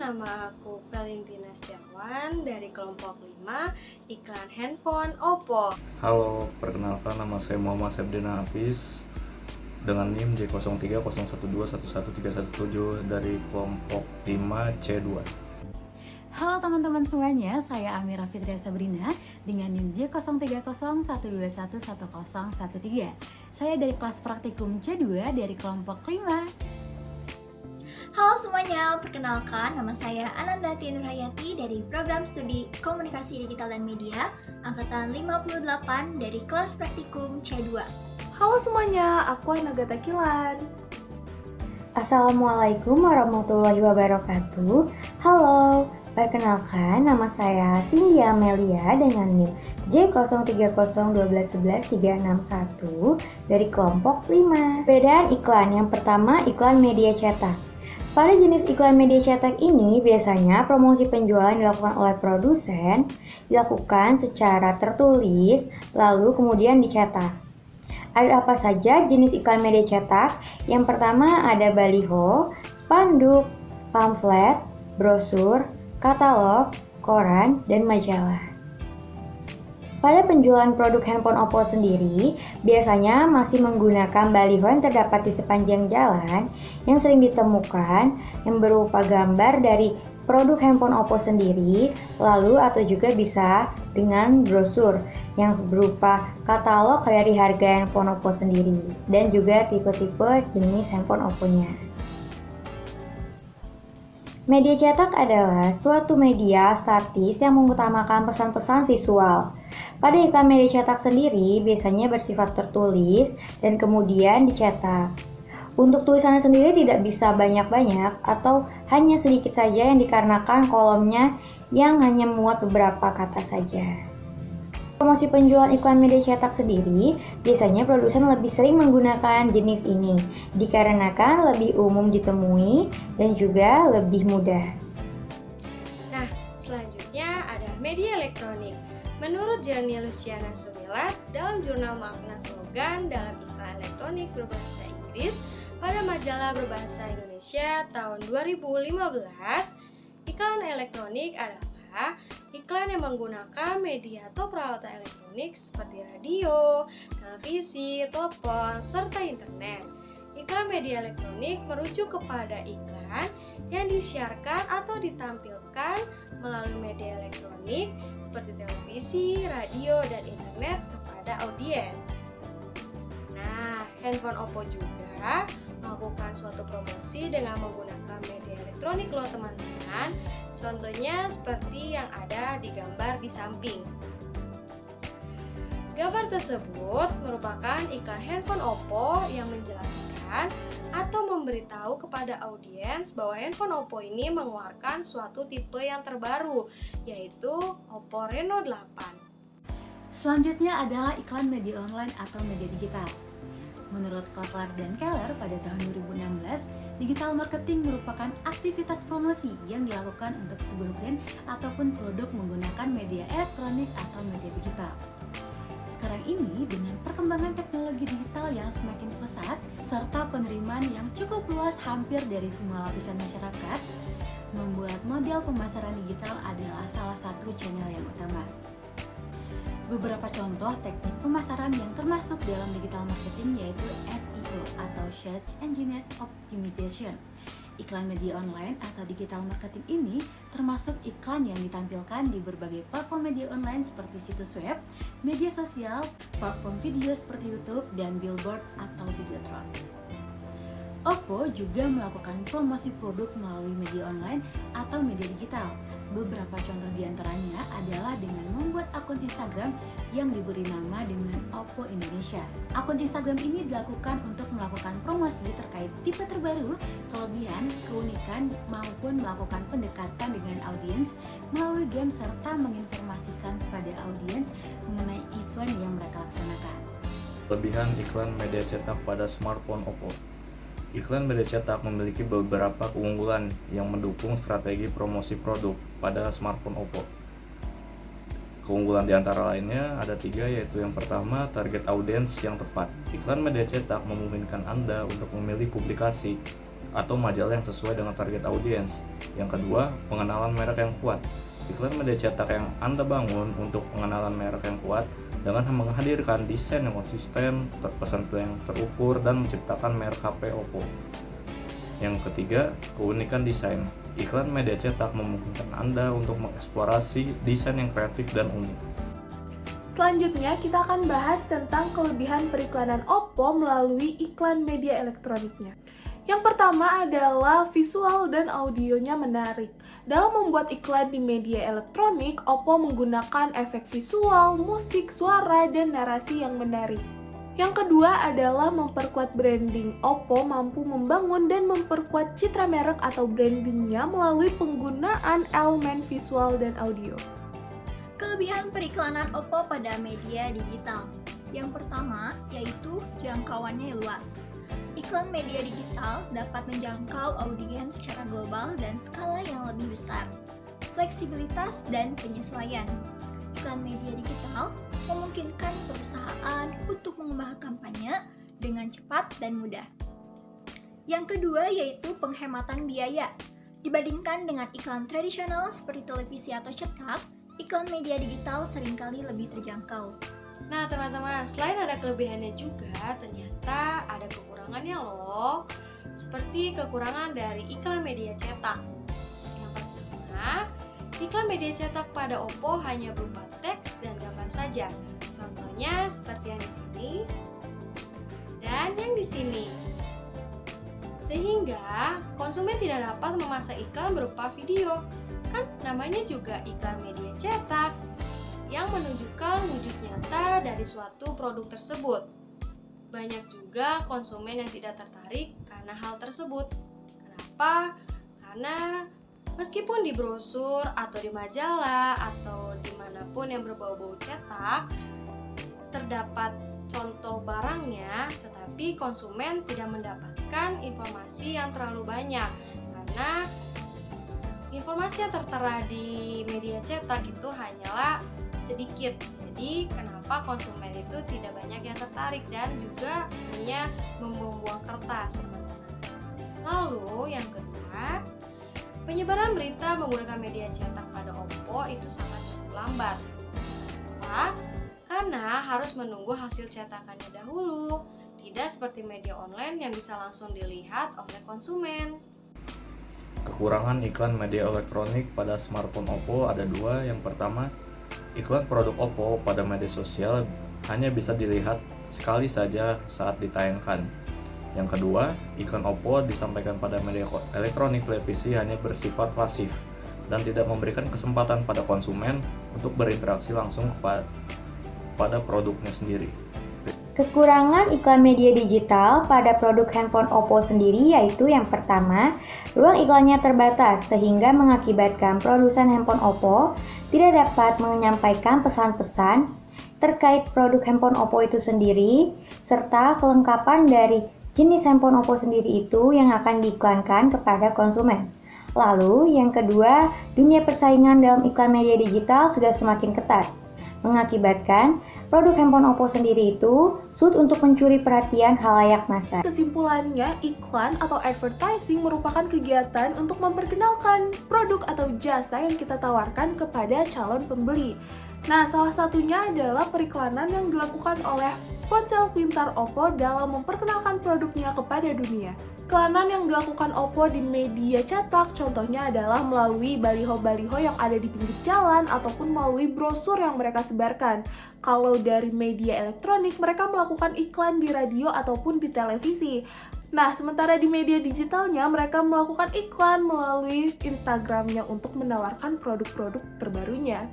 nama aku Valentina Setiawan dari kelompok 5 iklan handphone Oppo. Halo, perkenalkan nama saya Muhammad Sepdina Hafiz dengan NIM J0301211317 dari kelompok 5 C2. Halo teman-teman semuanya, saya Amira Fitria Sabrina dengan NIM J0301211013. Saya dari kelas praktikum C2 dari kelompok 5. Halo semuanya, perkenalkan nama saya Ananda Tia Nurhayati dari program studi Komunikasi Digital dan Media angkatan 58 dari kelas praktikum C2. Halo semuanya, aku Ainagata Kilan. Assalamualaikum warahmatullahi wabarakatuh. Halo, perkenalkan nama saya Cindy Amelia dengan NIM J0301211361 dari kelompok 5. Perbedaan iklan yang pertama, iklan media cetak. Pada jenis iklan media cetak ini, biasanya promosi penjualan dilakukan oleh produsen, dilakukan secara tertulis, lalu kemudian dicetak. Ada apa saja jenis iklan media cetak? Yang pertama ada baliho, spanduk, pamflet, brosur, katalog, koran, dan majalah. Pada penjualan produk handphone Oppo sendiri, biasanya masih menggunakan baliho yang terdapat di sepanjang jalan yang sering ditemukan yang berupa gambar dari produk handphone Oppo sendiri, lalu atau juga bisa dengan brosur yang berupa katalog dari harga handphone Oppo sendiri dan juga tipe-tipe jenis handphone Oppo-nya. Media cetak adalah suatu media statis yang mengutamakan pesan-pesan visual. Pada iklan media cetak sendiri biasanya bersifat tertulis dan kemudian dicetak. Untuk tulisannya sendiri tidak bisa banyak-banyak atau hanya sedikit saja yang dikarenakan kolomnya yang hanya memuat beberapa kata saja. Promosi penjualan iklan media cetak sendiri biasanya produsen lebih sering menggunakan jenis ini dikarenakan lebih umum ditemui dan juga lebih mudah. Nah, selanjutnya ada media elektronik. Menurut Jernia Luciana Sumilat, dalam jurnal makna slogan dalam iklan elektronik berbahasa Inggris pada majalah berbahasa Indonesia tahun 2015, iklan elektronik adalah iklan yang menggunakan media atau peralatan elektronik seperti radio, televisi, telepon, serta internet. Iklan media elektronik merujuk kepada iklan yang disiarkan atau ditampilkan melalui media elektronik seperti televisi, radio, dan internet kepada audiens. Nah, handphone Oppo juga melakukan suatu promosi dengan menggunakan media elektronik loh teman-teman. Contohnya seperti yang ada di gambar di samping. Gambar tersebut merupakan iklan handphone Oppo yang menjelaskan atau memberitahu kepada audiens bahwa handphone Oppo ini mengeluarkan suatu tipe yang terbaru, yaitu Oppo Reno 8. Selanjutnya adalah iklan media online atau media digital. Menurut Kotler dan Keller pada tahun 2016, digital marketing merupakan aktivitas promosi yang dilakukan untuk sebuah brand ataupun produk menggunakan media elektronik atau media digital. Sekarang ini, dengan perkembangan teknologi digital yang semakin pesat, serta penerimaan yang cukup luas hampir dari semua lapisan masyarakat, membuat model pemasaran digital adalah salah satu channel yang utama. Beberapa contoh teknik pemasaran yang termasuk dalam digital marketing yaitu SEO atau Search Engine Optimization. Iklan media online atau digital marketing ini termasuk iklan yang ditampilkan di berbagai platform media online seperti situs web, media sosial, platform video seperti YouTube, dan billboard atau videotron. Oppo juga melakukan promosi produk melalui media online atau media digital. Beberapa contoh diantaranya adalah dengan membuat akun Instagram yang diberi nama dengan Oppo Indonesia. Akun Instagram ini dilakukan untuk melakukan promosi terkait tipe terbaru, kelebihan, keunikan, maupun melakukan pendekatan dengan audiens melalui game serta menginformasikan kepada audiens mengenai event yang mereka laksanakan. Kelebihan iklan media cetak pada smartphone Oppo. Iklan media cetak memiliki beberapa keunggulan yang mendukung strategi promosi produk pada smartphone Oppo. Keunggulan di antara lainnya ada 3, yaitu yang pertama, target audiens yang tepat. Iklan media cetak memungkinkan Anda untuk memilih publikasi atau majalah yang sesuai dengan target audiens. Yang kedua, pengenalan merek yang kuat. Iklan media cetak yang Anda bangun untuk pengenalan merek yang kuat dengan menghadirkan desain yang konsisten, pesan yang terukur, dan menciptakan merek HP Oppo. Yang ketiga, keunikan desain. Iklan media cetak memungkinkan Anda untuk mengeksplorasi desain yang kreatif dan unik. Selanjutnya, kita akan bahas tentang kelebihan periklanan Oppo melalui iklan media elektroniknya. Yang pertama adalah visual dan audionya menarik. Dalam membuat iklan di media elektronik, Oppo menggunakan efek visual, musik, suara, dan narasi yang menarik. Yang kedua adalah memperkuat branding. Oppo mampu membangun dan memperkuat citra merek atau brandingnya melalui penggunaan elemen visual dan audio. Kelebihan periklanan Oppo pada media digital. Yang pertama yaitu jangkauannya luas. Iklan media digital dapat menjangkau audiens secara global dan skala yang lebih besar. Fleksibilitas dan penyesuaian. Iklan media digital memungkinkan perusahaan untuk mengubah kampanye dengan cepat dan mudah. Yang kedua yaitu penghematan biaya. Dibandingkan dengan iklan tradisional seperti televisi atau cetak, iklan media digital seringkali lebih terjangkau. Nah teman-teman, selain ada kelebihannya juga, ternyata ada kekurangannya loh. Seperti kekurangan dari iklan media cetak. Yang pertama, iklan media cetak pada Oppo hanya berupa teks dan gambar saja. Contohnya seperti yang di sini dan yang di sini. Sehingga konsumen tidak dapat memasang iklan berupa video. Kan namanya juga iklan media cetak yang menunjukkan wujud nyata dari suatu produk tersebut. Banyak juga konsumen yang tidak tertarik karena hal tersebut. Kenapa? Karena meskipun di brosur atau di majalah atau dimanapun yang berbau-bau cetak terdapat contoh barangnya, tetapi konsumen tidak mendapatkan informasi yang terlalu banyak karena informasi yang tertera di media cetak itu hanyalah sedikit. Jadi kenapa konsumen itu tidak banyak yang tertarik dan juga hanya membuang kertas, teman-teman. Lalu yang kedua, penyebaran berita menggunakan media cetak pada Oppo itu sangat cukup lambat. Kenapa? Karena harus menunggu hasil cetakannya dahulu, tidak seperti media online yang bisa langsung dilihat oleh konsumen. Kekurangan iklan media elektronik pada smartphone Oppo ada dua. Yang pertama, iklan produk Oppo pada media sosial hanya bisa dilihat sekali saja saat ditayangkan. Yang kedua, iklan Oppo disampaikan pada media elektronik televisi hanya bersifat pasif dan tidak memberikan kesempatan pada konsumen untuk berinteraksi langsung pada produknya sendiri. Kekurangan iklan media digital pada produk handphone Oppo sendiri yaitu yang pertama, ruang iklannya terbatas sehingga mengakibatkan produsen handphone Oppo tidak dapat menyampaikan pesan-pesan terkait produk handphone Oppo itu sendiri, serta kelengkapan dari jenis handphone Oppo sendiri itu yang akan diiklankan kepada konsumen. Lalu yang kedua, dunia persaingan dalam iklan media digital sudah semakin ketat, mengakibatkan produk handphone Oppo sendiri itu sulit untuk mencuri perhatian khalayak massa. Kesimpulannya, iklan atau advertising merupakan kegiatan untuk memperkenalkan produk atau jasa yang kita tawarkan kepada calon pembeli. Nah, salah satunya adalah periklanan yang dilakukan oleh ponsel pintar Oppo dalam memperkenalkan produknya kepada dunia. Iklanan yang dilakukan Oppo di media cetak contohnya adalah melalui baliho-baliho yang ada di pinggir jalan ataupun melalui brosur yang mereka sebarkan. Kalau dari media elektronik, mereka melakukan iklan di radio ataupun di televisi. Nah, sementara di media digitalnya, mereka melakukan iklan melalui Instagramnya untuk menawarkan produk-produk terbarunya.